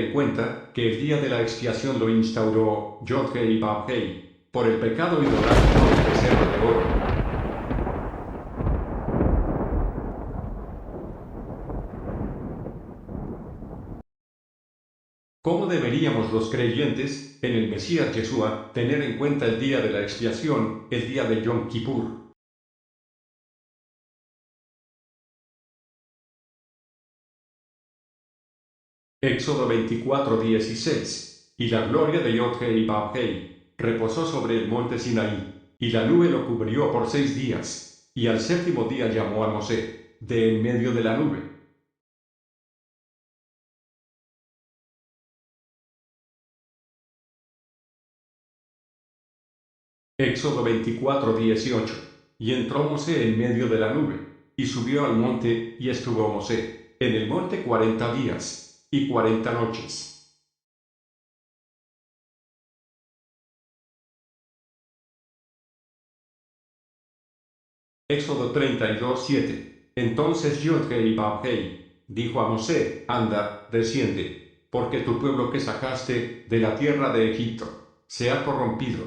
en cuenta que el día de la expiación lo instauró Yod-Heh y Vav-Heh, por el pecado idolátrico del becerro de oro. ¿Cómo deberíamos los creyentes en el Mesías Yeshua tener en cuenta el día de la expiación, el día de Yom Kippur? Éxodo 24:16. Y la gloria de Yod-Heh y Vav-Heh reposó sobre el monte Sinaí, y la nube lo cubrió por 6 días, y al séptimo día llamó a Mosé, de en medio de la nube. Éxodo 24:18. Y entró Mosé en medio de la nube, y subió al monte, y estuvo Mosé en el monte 40 días, y 40 noches. Éxodo 32:7. Entonces Yod-Heh y Vav-Heh dijo a Mosé, anda, desciende, porque tu pueblo que sacaste de la tierra de Egipto se ha corrompido.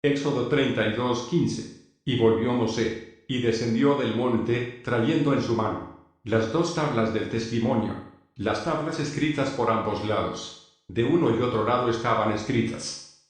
Éxodo 32:15. Y volvió Mosé, y descendió del monte, trayendo en su mano las dos tablas del testimonio, las tablas escritas por ambos lados. De uno y otro lado estaban escritas.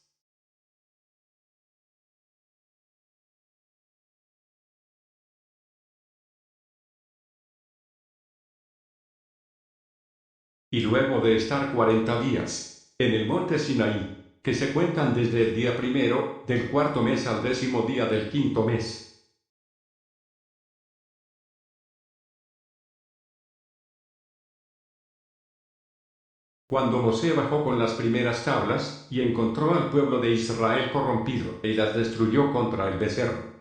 Y luego de estar 40 días en el monte Sinaí, que se cuentan desde el día primero del cuarto mes al 10.º día del quinto mes. Cuando Mosé bajó con las primeras tablas, y encontró al pueblo de Israel corrompido, y las destruyó contra el becerro.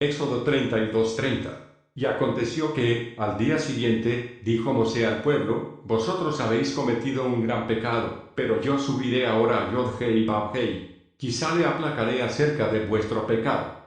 Éxodo 32:30. Y aconteció que, al día siguiente, dijo Mosé al pueblo, vosotros habéis cometido un gran pecado, pero yo subiré ahora a Yod-Heh y Vav-Heh, quizá le aplacaré acerca de vuestro pecado.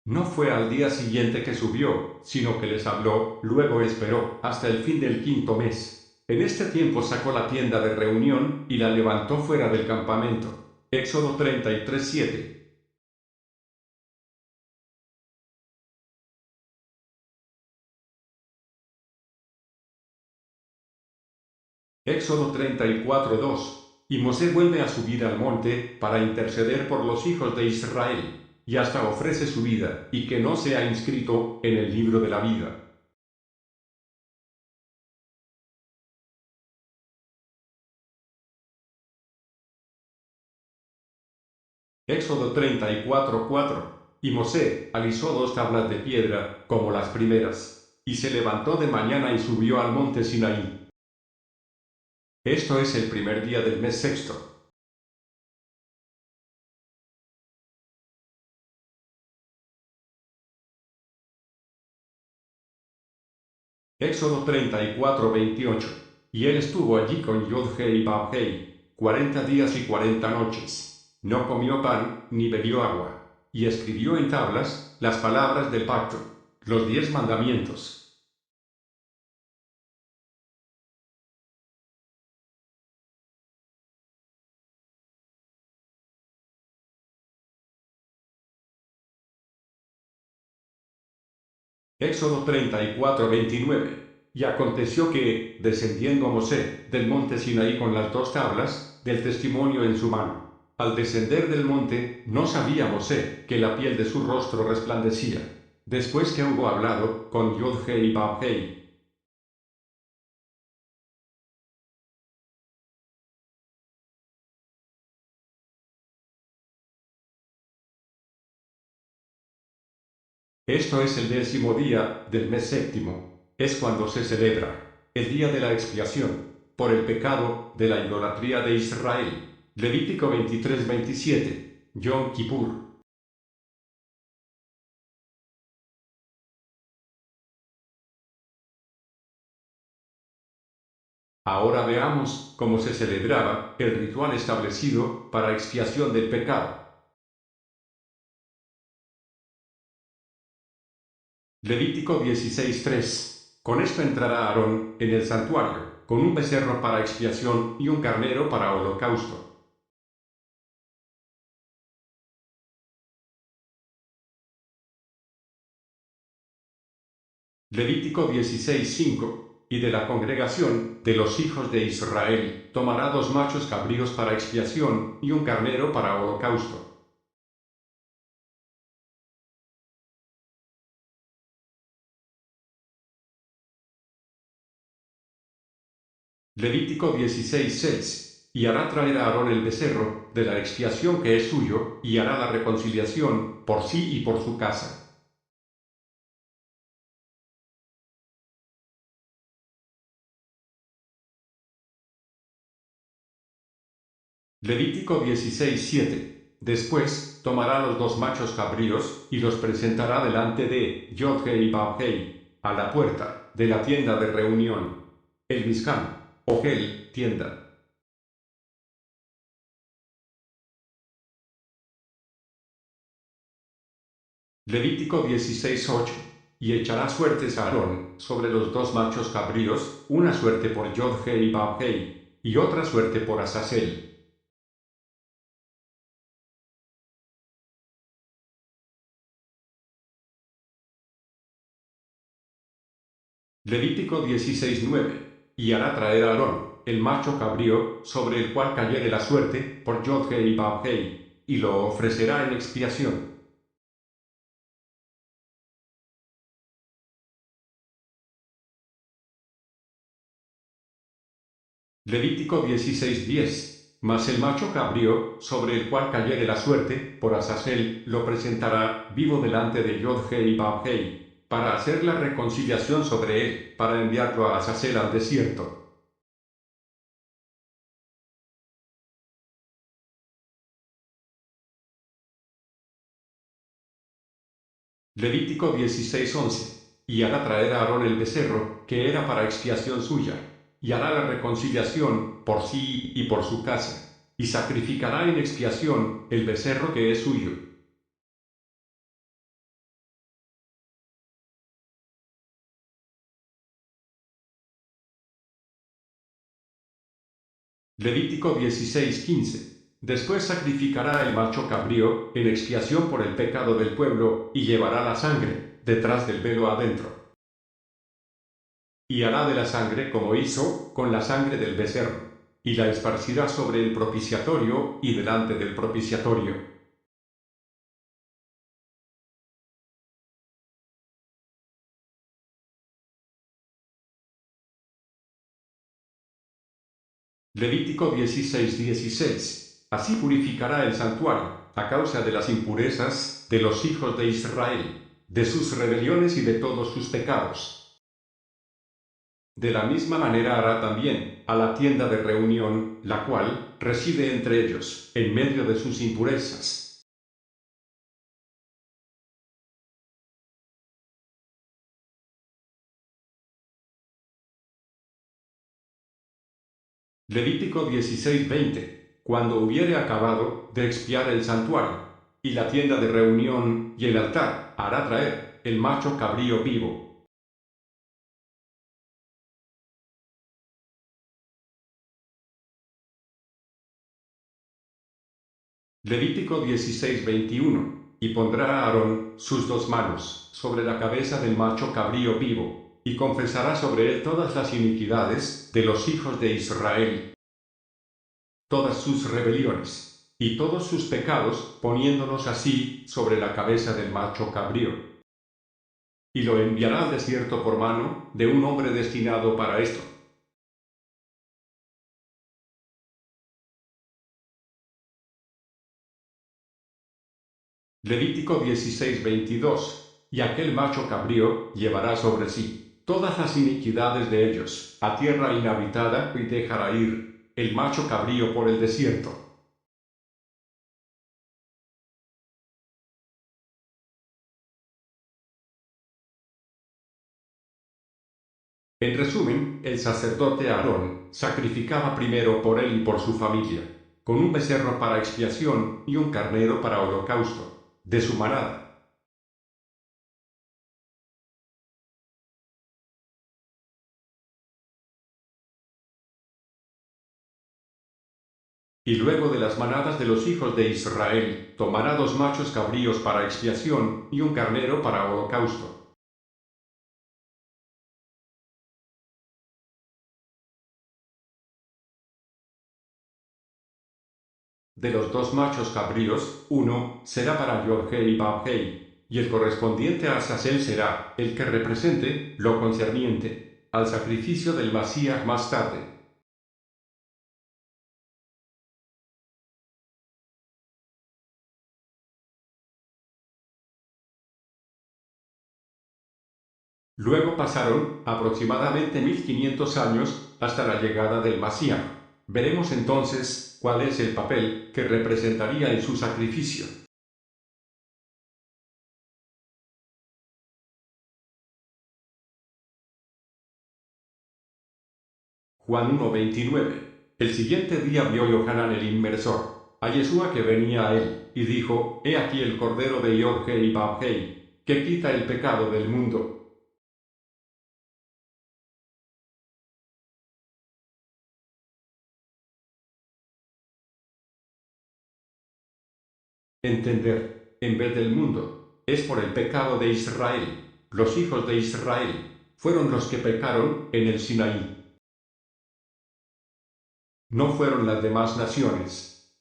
No fue al día siguiente que subió, sino que les habló, luego esperó, hasta el fin del quinto mes. En este tiempo sacó la tienda de reunión, y la levantó fuera del campamento. Éxodo 33:7. Éxodo 34:2. Y Mosé vuelve a subir al monte, para interceder por los hijos de Israel, y hasta ofrece su vida, y que no sea inscrito en el libro de la vida. Éxodo 34:4. Y Mosé alisó dos tablas de piedra, como las primeras, y se levantó de mañana y subió al monte Sinaí. Esto es el primer día del mes sexto. Éxodo 34:28. Y él estuvo allí con Yod-Heh y Vav-Heh, 40 días y 40 noches. No comió pan, ni bebió agua. Y escribió en tablas las palabras del pacto, los 10 mandamientos. Éxodo 34:29. Y aconteció que, descendiendo Mosé del monte Sinaí con las dos tablas del testimonio en su mano, al descender del monte, no sabía Mosé que la piel de su rostro resplandecía, después que hubo hablado con Yod-Heh y Vav-Heh. Esto es el 10.º día del mes séptimo. Es cuando se celebra el día de la expiación por el pecado de la idolatría de Israel. Levítico 23:27. Yom Kippur. Ahora veamos cómo se celebraba el ritual establecido para expiación del pecado. Levítico 16:3. Con esto entrará Aarón en el santuario, con un becerro para expiación y un carnero para holocausto. Levítico 16:5. Y de la congregación de los hijos de Israel tomará 2 machos cabríos para expiación y un carnero para holocausto. Levítico 16:6. Y hará traer a Aarón el becerro de la expiación que es suyo, y hará la reconciliación por sí y por su casa. Levítico 16:7. Después, tomará los 2 machos cabríos, y los presentará delante de Yodhe y Babhei, a la puerta de la tienda de reunión. El Mizcán, Ogel, tienda. Levítico 16:8. Y echará suertes a Aarón sobre los 2 machos cabríos, una suerte por Yodhe y Babhei, y otra suerte por Azazel. Levítico 16:9. Y hará traer a Aarón el macho cabrío, sobre el cual cayere la suerte, por Yodhe y Babhei, y lo ofrecerá en expiación. Levítico 16:10. Mas el macho cabrío, sobre el cual cayere la suerte, por Azazel, lo presentará vivo delante de Yodhe y Babhei, para hacer la reconciliación sobre él, para enviarlo a Azazel al desierto. Levítico 16:11. Y hará traer a Aarón el becerro, que era para expiación suya, y hará la reconciliación por sí y por su casa, y sacrificará en expiación el becerro que es suyo. Levítico 16:15. Después sacrificará el macho cabrío en expiación por el pecado del pueblo, y llevará la sangre detrás del velo adentro. Y hará de la sangre como hizo con la sangre del becerro, y la esparcirá sobre el propiciatorio y delante del propiciatorio. Levítico 16:16. Así purificará el santuario, a causa de las impurezas de los hijos de Israel, de sus rebeliones y de todos sus pecados. De la misma manera hará también a la tienda de reunión, la cual reside entre ellos, en medio de sus impurezas. Levítico 16:20. Cuando hubiere acabado de expiar el santuario, y la tienda de reunión y el altar, hará traer el macho cabrío vivo. Levítico 16:21. Y pondrá a Aarón sus 2 manos sobre la cabeza del macho cabrío vivo, y confesará sobre él todas las iniquidades de los hijos de Israel, todas sus rebeliones, y todos sus pecados, poniéndolos así sobre la cabeza del macho cabrío. Y lo enviará al desierto por mano de un hombre destinado para esto. Levítico 16:22. Y aquel macho cabrío llevará sobre sí todas las iniquidades de ellos, a tierra inhabitada, y dejará ir el macho cabrío por el desierto. En resumen, el sacerdote Aarón sacrificaba primero por él y por su familia, con un becerro para expiación y un carnero para holocausto, de su manada. Y luego de las manadas de los hijos de Israel, tomará 2 machos cabríos para expiación y un carnero para holocausto. De los 2 machos cabríos, uno será para Yod-Heh y Vав-Heh, y el correspondiente a Azazel será el que represente lo concerniente al sacrificio del Masías más tarde. Luego pasaron aproximadamente 1500 años hasta la llegada del Masías. Veremos entonces cuál es el papel que representaría en su sacrificio. Juan 1:29. El siguiente día vio Johanán el inmersor a Yeshua que venía a él, y dijo: He aquí el cordero de Yod-Heh y Vав-Heh, que quita el pecado del mundo. Entender, en vez del mundo, es por el pecado de Israel. Los hijos de Israel fueron los que pecaron en el Sinaí. No fueron las demás naciones.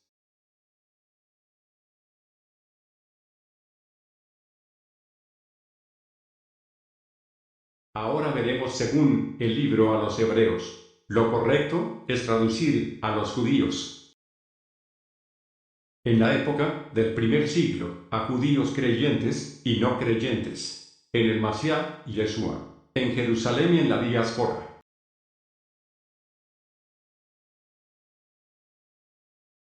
Ahora veremos según el libro a los hebreos. Lo correcto es traducir a los judíos. En la época del primer siglo, a judíos creyentes y no creyentes, en el Mashiach y Yeshua, en Jerusalén y en la diáspora,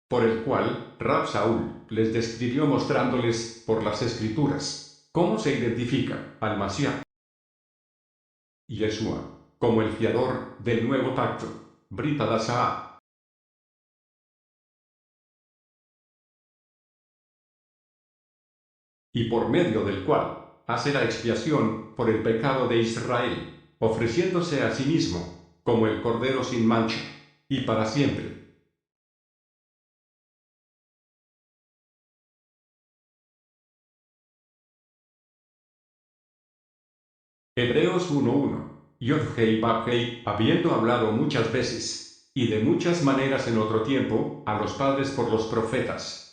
por el cual Rab Saúl les describió mostrándoles por las escrituras cómo se identifica al Mashiach y Yeshua como el fiador del nuevo pacto, Brit Hadashah, y por medio del cual hace la expiación por el pecado de Israel, ofreciéndose a sí mismo como el Cordero sin mancha, y para siempre. Hebreos 1:1. Yod-Heh Vav-Heh, habiendo hablado muchas veces, y de muchas maneras en otro tiempo, a los padres por los profetas.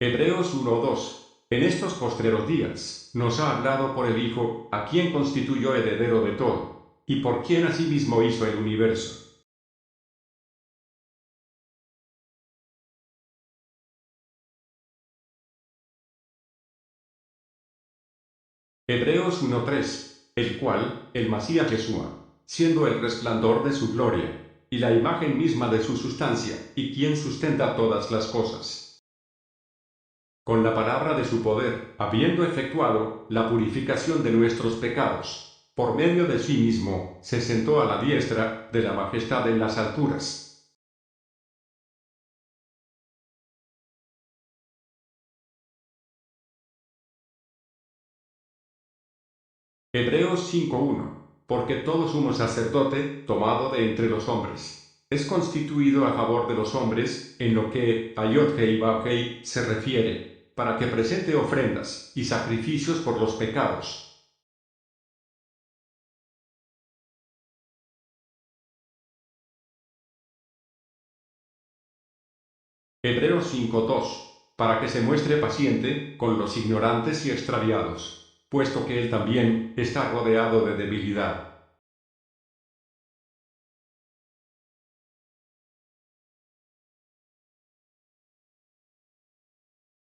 Hebreos 1:2. En estos postreros días, nos ha hablado por el Hijo, a quien constituyó heredero de todo, y por quien asimismo hizo el universo. Hebreos 1:3, el cual, el Masías Yeshua, siendo el resplandor de su gloria, y la imagen misma de su sustancia, y quien sustenta todas las cosas. Con la palabra de su poder, habiendo efectuado la purificación de nuestros pecados, por medio de sí mismo, se sentó a la diestra de la majestad en las alturas. Hebreos 5:1. Porque todo sumo sacerdote, tomado de entre los hombres, es constituido a favor de los hombres en lo que a Yod-Heh y Vav-Heh se refiere, para que presente ofrendas y sacrificios por los pecados. Hebreos 5:2. Para que se muestre paciente con los ignorantes y extraviados, puesto que él también está rodeado de debilidad.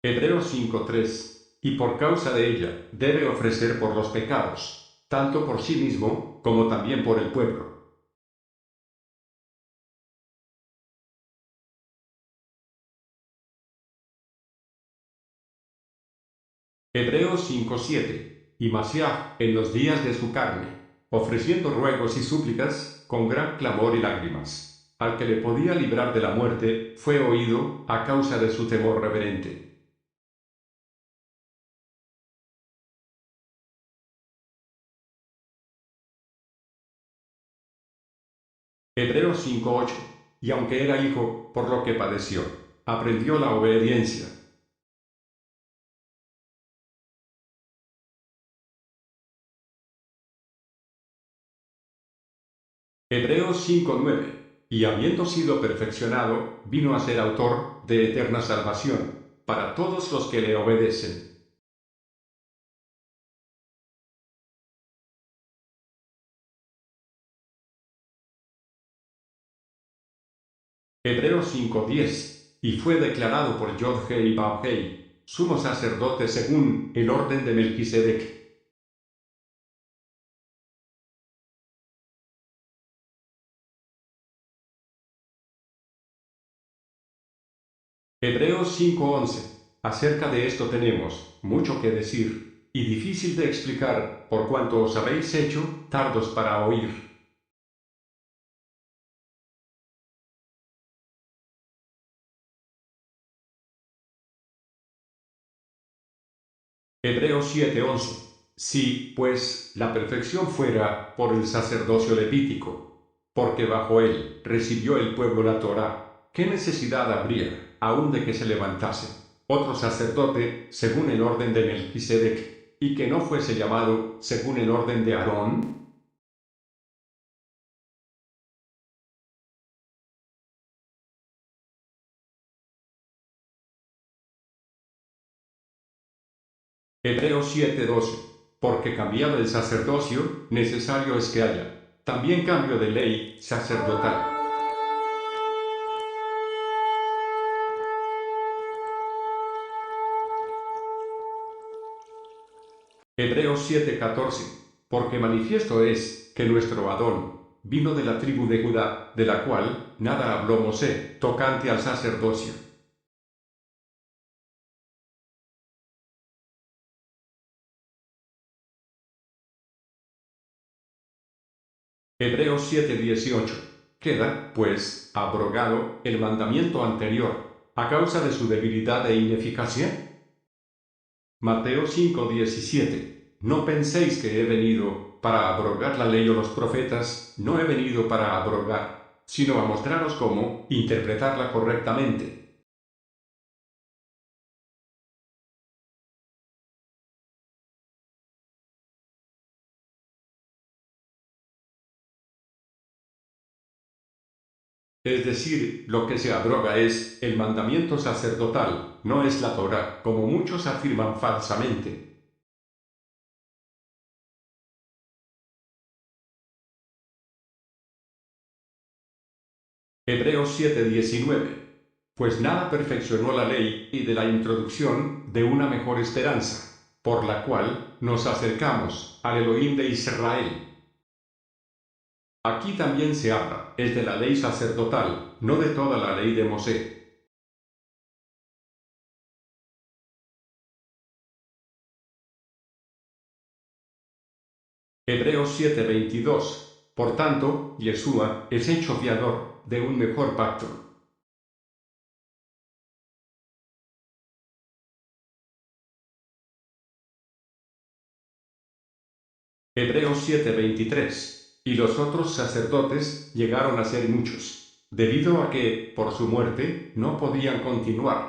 Hebreos 5:3. Y por causa de ella, debe ofrecer por los pecados, tanto por sí mismo, como también por el pueblo. Hebreos 5:7. Y Masiah, en los días de su carne, ofreciendo ruegos y súplicas, con gran clamor y lágrimas, al que le podía librar de la muerte, fue oído, a causa de su temor reverente. Hebreos 5:8. Y aunque era hijo, por lo que padeció, aprendió la obediencia. Hebreos 5:9. Y habiendo sido perfeccionado, vino a ser autor de eterna salvación, para todos los que le obedecen. Hebreos 5:10. Y fue declarado por Yod-Heh y Vав-Heh, sumo sacerdote según el orden de Melquisedec. Hebreos 5:11. Acerca de esto tenemos mucho que decir, y difícil de explicar, por cuanto os habéis hecho tardos para oír. Hebreos 7:11. Si, pues, la perfección fuera por el sacerdocio levítico, porque bajo él recibió el pueblo la Torá, ¿qué necesidad habría, aún de que se levantase otro sacerdote según el orden de Melquisedec, y que no fuese llamado según el orden de Aarón? Hebreos 7:12. Porque cambiado el sacerdocio, necesario es que haya también cambio de ley sacerdotal. Hebreos 7:14. Porque manifiesto es que nuestro Adón vino de la tribu de Judá, de la cual nada habló Mosé tocante al sacerdocio. Hebreos 7:18. Queda, pues, abrogado el mandamiento anterior, a causa de su debilidad e ineficacia. Mateo 5:17. No penséis que he venido para abrogar la ley o los profetas, no he venido para abrogar, sino a mostraros cómo interpretarla correctamente. Es decir, lo que se abroga es el mandamiento sacerdotal, no es la Torá, como muchos afirman falsamente. Hebreos 7:19. Pues nada perfeccionó la ley y de la introducción de una mejor esperanza, por la cual nos acercamos al Elohim de Israel. Aquí también se habla, es de la ley sacerdotal, no de toda la ley de Mosé. Hebreos 7:22. Por tanto, Yeshua es hecho fiador de un mejor pacto. Hebreos 7:23. Y los otros sacerdotes llegaron a ser muchos, debido a que, por su muerte, no podían continuar.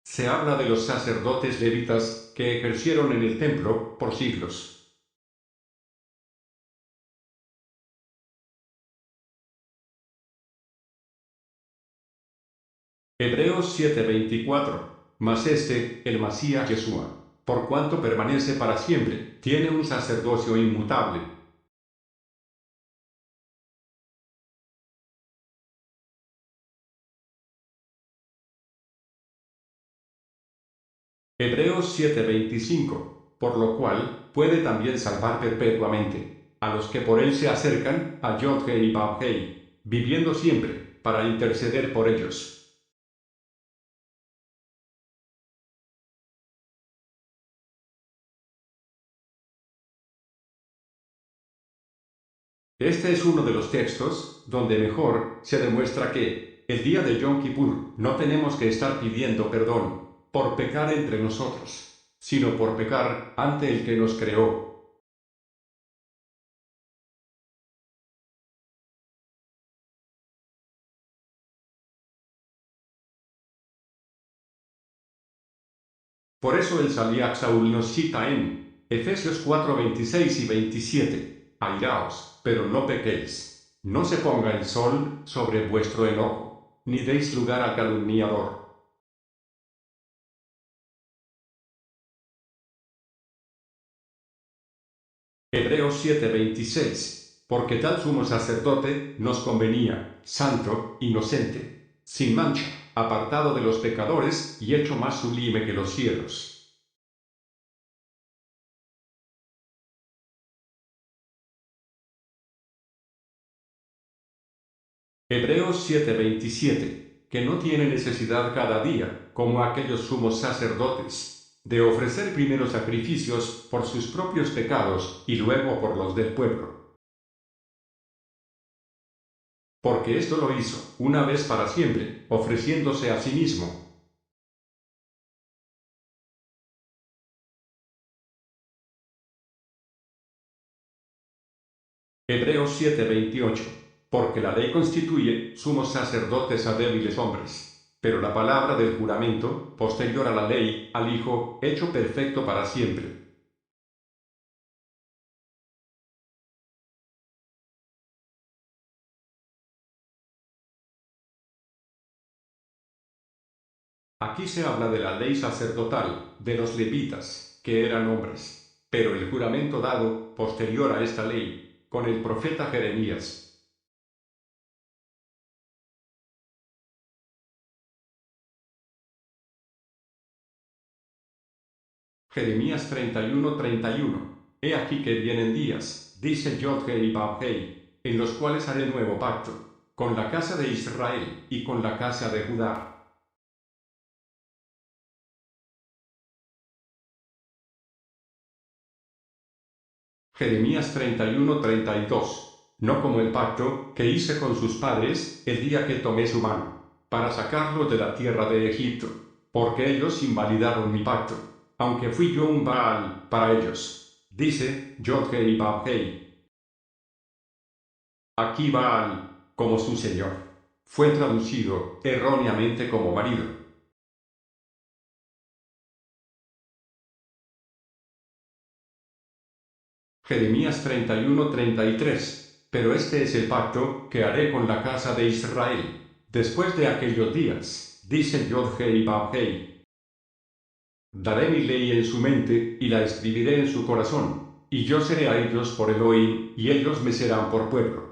Se habla de los sacerdotes levitas que ejercieron en el templo por siglos. Hebreos 7:24. Mas el Masías Yeshua, por cuanto permanece para siempre, tiene un sacerdocio inmutable. Hebreos 7:25. Por lo cual, puede también salvar perpetuamente a los que por él se acercan a Yod-Heh y Vав-Heh, viviendo siempre, para interceder por ellos. Este es uno de los textos donde mejor se demuestra que el día de Yom Kippur no tenemos que estar pidiendo perdón por pecar entre nosotros, sino por pecar ante el que nos creó. Por eso el Saliach Saúl nos cita en Efesios 4, 26 y 27. Airaos, pero no pequéis. No se ponga el sol sobre vuestro enojo, ni deis lugar al calumniador. Hebreos 7, 26. Porque tal sumo sacerdote nos convenía, santo, inocente, sin mancha, apartado de los pecadores y hecho más sublime que los cielos. Hebreos 7:27, que no tiene necesidad cada día, como aquellos sumos sacerdotes, de ofrecer primero sacrificios por sus propios pecados y luego por los del pueblo. Porque esto lo hizo, una vez para siempre, ofreciéndose a sí mismo. Hebreos 7:28, porque la ley constituye sumos sacerdotes a débiles hombres, pero la palabra del juramento, posterior a la ley, al Hijo, hecho perfecto para siempre. Aquí se habla de la ley sacerdotal, de los levitas, que eran hombres, pero el juramento dado, posterior a esta ley, con el profeta Jeremías. Jeremías 31:31. He aquí que vienen días, dice Yod-Heh y Vав-Heh, en los cuales haré nuevo pacto, con la casa de Israel y con la casa de Judá. Jeremías 31:32. No como el pacto que hice con sus padres el día que tomé su mano, para sacarlos de la tierra de Egipto, porque ellos invalidaron mi pacto, aunque fui yo un Baal para ellos. Dice Yod-Heh y Vав-Heh. Aquí Baal, como su señor, fue traducido erróneamente como marido. Jeremías 31:33. Pero este es el pacto que haré con la casa de Israel. Después de aquellos días, dice Yod-Heh y Vав-Heh. Daré mi ley en su mente y la escribiré en su corazón, y yo seré a ellos por Elohim, y ellos me serán por pueblo.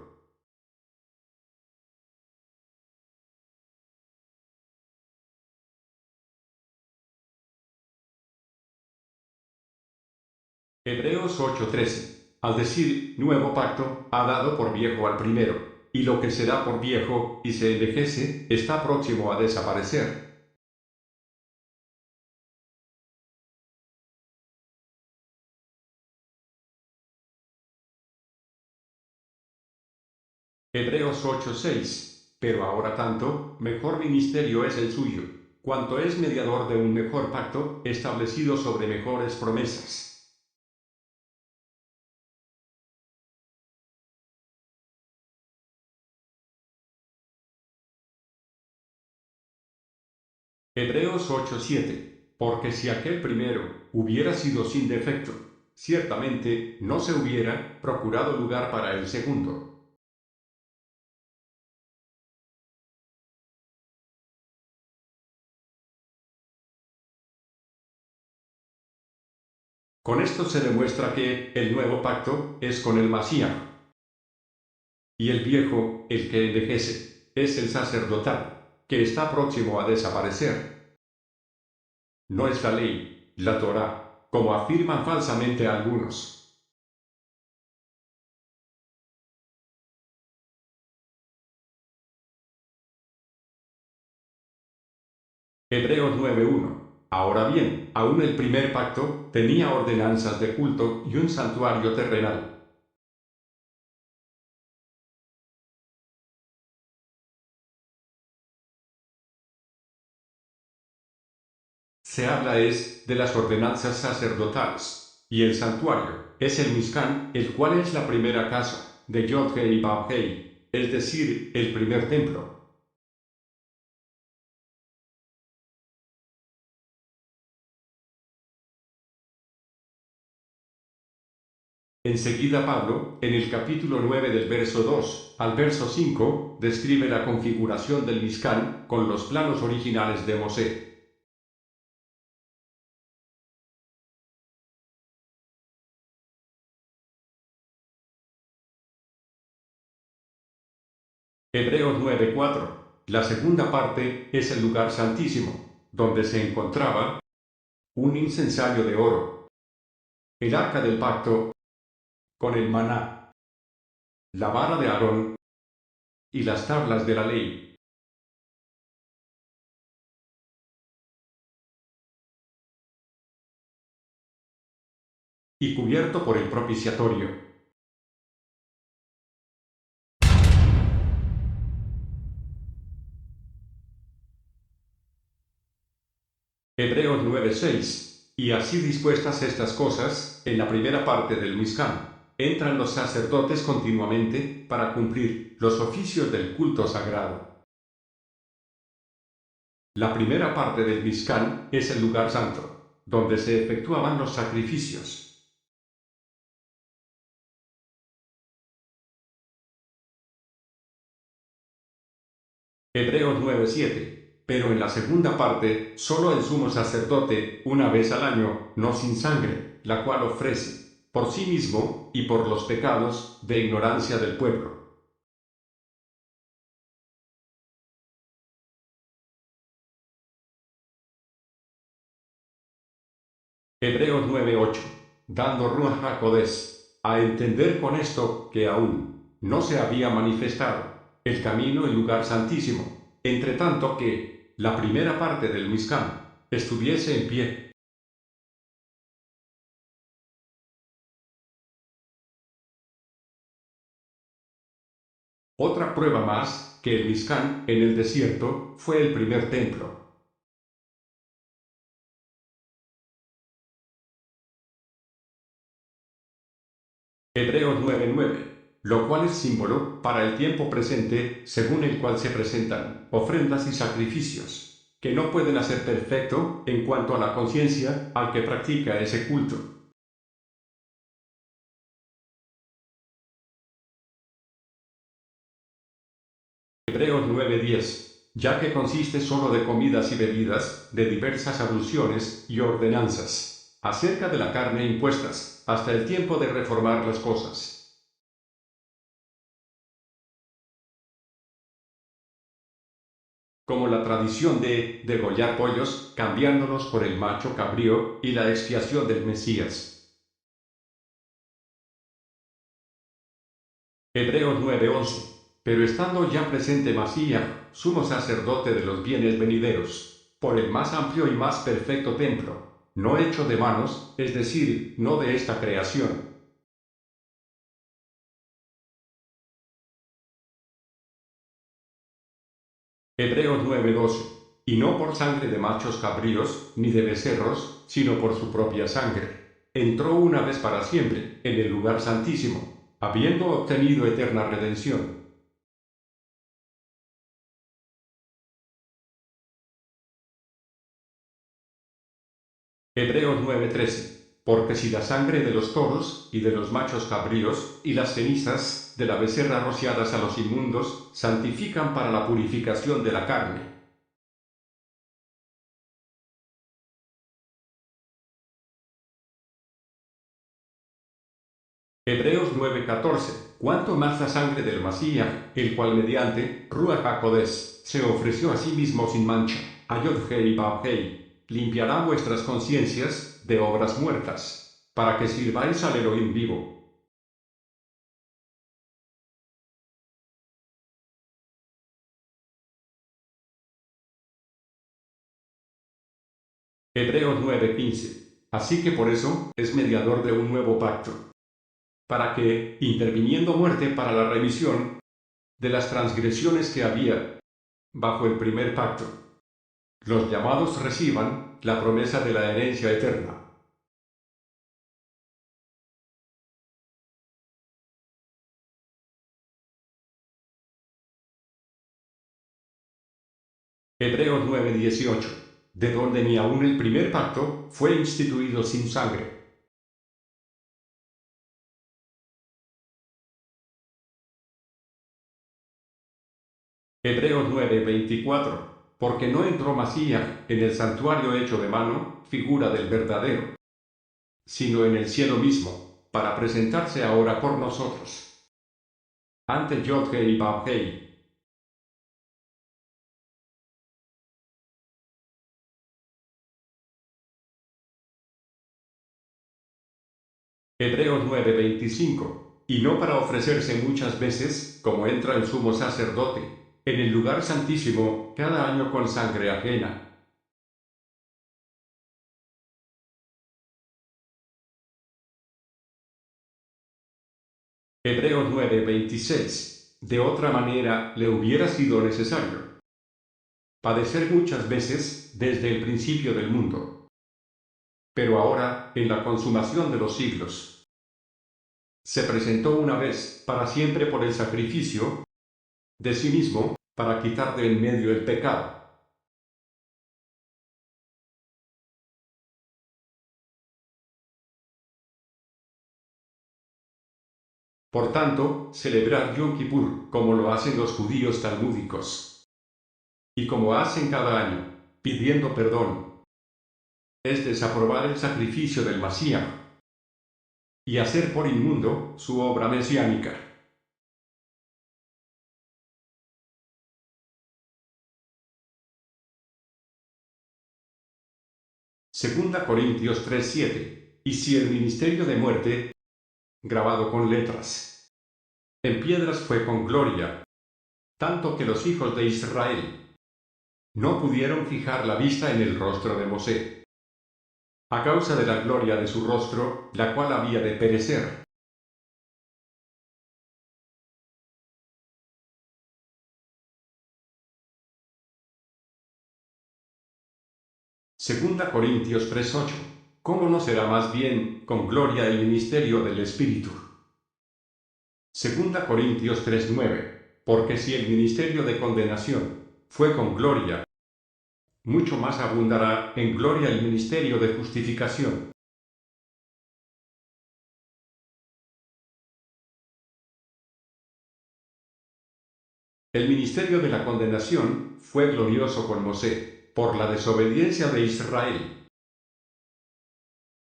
Hebreos 8:13. Al decir nuevo pacto, ha dado por viejo al primero, y lo que se da por viejo y se envejece, está próximo a desaparecer. Hebreos 8:6. Pero ahora tanto, mejor ministerio es el suyo, cuanto es mediador de un mejor pacto, establecido sobre mejores promesas. Hebreos 8:7. Porque si aquel primero hubiera sido sin defecto, ciertamente no se hubiera procurado lugar para el segundo. Con esto se demuestra que el nuevo pacto es con el Masías, y el viejo, el que envejece, es el sacerdotal, que está próximo a desaparecer. No es la ley, la Torá, como afirman falsamente algunos. Hebreos 9:1. Ahora bien, aún el primer pacto tenía ordenanzas de culto y un santuario terrenal. se habla es de las ordenanzas sacerdotales. Y el santuario es el Mishkan, el cual es la primera casa de Yod-Heh y Vav-Heh, es decir, el primer templo. Enseguida Pablo, en el capítulo 9 del verso 2 al verso 5, describe la configuración del Mishkan con los planos originales de Mosé. Hebreos 9:4. La segunda parte es el lugar santísimo, donde se encontraba un incensario de oro, el arca del pacto, con el maná, la vara de Aarón y las tablas de la ley, y cubierto por el propiciatorio. Hebreos 9:6. Y así dispuestas estas cosas, en la primera parte del Mishkan, entran los sacerdotes continuamente para cumplir los oficios del culto sagrado. La primera parte del Mishkan es el lugar santo, donde se efectuaban los sacrificios. Hebreos 9:7. Pero en la segunda parte, solo el sumo sacerdote, una vez al año, no sin sangre, la cual ofrece, por sí mismo, y por los pecados, de ignorancia del pueblo. Hebreos 9:8. Dando Ruach HaKodesh a entender con esto que aún no se había manifestado el camino y lugar santísimo, entre tanto que la primera parte del Mishkan estuviese en pie. Otra prueba más que el Mishkan en el desierto fue el primer templo. Hebreos 9:9, lo cual es símbolo para el tiempo presente, según el cual se presentan ofrendas y sacrificios, que no pueden hacer perfecto en cuanto a la conciencia al que practica ese culto. Hebreos 9:10, ya que consiste sólo de comidas y bebidas, de diversas abluciones y ordenanzas, acerca de la carne impuestas, hasta el tiempo de reformar las cosas. Como la tradición de degollar pollos, cambiándolos por el macho cabrío, y la expiación del Mesías. Hebreos 9:11. Pero estando ya presente Masías, sumo sacerdote de los bienes venideros, por el más amplio y más perfecto templo, no hecho de manos, es decir, no de esta creación. Hebreos 9:12. Y no por sangre de machos cabríos, ni de becerros, sino por su propia sangre. Entró una vez para siempre en el lugar santísimo, habiendo obtenido eterna redención. Hebreos 9:13. Porque si la sangre de los toros y de los machos cabríos y las cenizas de la becerra rociadas a los inmundos santifican para la purificación de la carne. Hebreos 9:14. Cuanto más la sangre del Masías, el cual mediante Ruach HaKodesh se ofreció a sí mismo sin mancha, a Yod-Heh y Vav-Heh, limpiará vuestras conciencias de obras muertas, para que sirváis al Elohim vivo. Hebreos 9:15. Así que por eso es mediador de un nuevo pacto, para que, interviniendo muerte para la remisión de las transgresiones que había bajo el primer pacto, los llamados reciban la promesa de la herencia eterna. Hebreos 9:18, de donde ni aun el primer pacto fue instituido sin sangre. Hebreos 9:24, porque no entró Masías en el santuario hecho de mano, figura del verdadero, sino en el cielo mismo, para presentarse ahora por nosotros. Ante Yod-Heh y Vav-Heh. Hebreos 9:25, y no para ofrecerse muchas veces, como entra el sumo sacerdote, en el lugar santísimo, cada año con sangre ajena. Hebreos 9:26, de otra manera le hubiera sido necesario padecer muchas veces desde el principio del mundo. Pero ahora, en la consumación de los siglos, se presentó una vez para siempre por el sacrificio de sí mismo, para quitar de en medio el pecado. Por tanto, celebrar Yom Kippur, como lo hacen los judíos talmúdicos, y como hacen cada año, pidiendo perdón, es desaprobar el sacrificio del Masías y hacer por inmundo su obra mesiánica. Segunda Corintios 3:7. Y si el ministerio de muerte, grabado con letras en piedras, fue con gloria, tanto que los hijos de Israel no pudieron fijar la vista en el rostro de Mosé, a causa de la gloria de su rostro, la cual había de perecer. Segunda Corintios 3:8. ¿Cómo no será más bien con gloria el ministerio del Espíritu? Segunda Corintios 3:9. Porque si el ministerio de condenación fue con gloria, mucho más abundará en gloria el ministerio de justificación. El ministerio de la condenación fue glorioso con Mosé, por la desobediencia de Israel.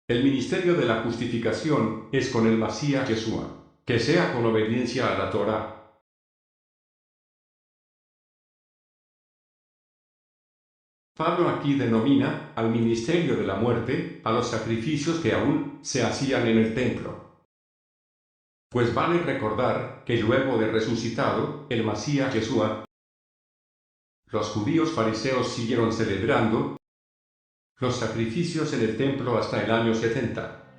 El ministerio de la justificación es con el Masías Yeshua, que sea con obediencia a la Torá. Pablo aquí denomina al ministerio de la muerte a los sacrificios que aún se hacían en el templo. Pues vale recordar que luego de resucitado, el Masías Yeshua, los judíos fariseos siguieron celebrando los sacrificios en el templo hasta el año 70.